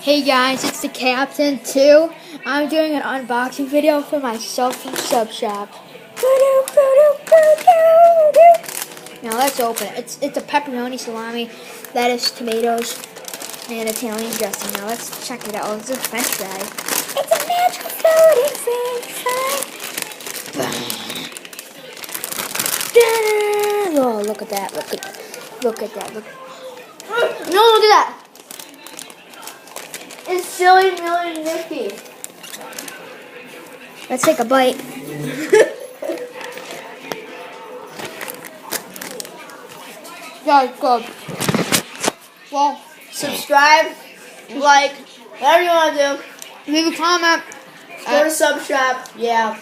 Hey guys, it's the Captain too. I'm doing an unboxing video for myself from Sub Shop. Now let's open it. It's a pepperoni, salami, lettuce, tomatoes, and Italian dressing. Now let's check it out. It's a French fry. It's a magical floating French fry. Oh, look at that! Look at that! Look. No, look at that! It's Silly Million Mickey. Let's take a bite. Yeah, it's good. Well, Subscribe, like, whatever you want to do. leave a comment. Go to Sub Shop. Yeah.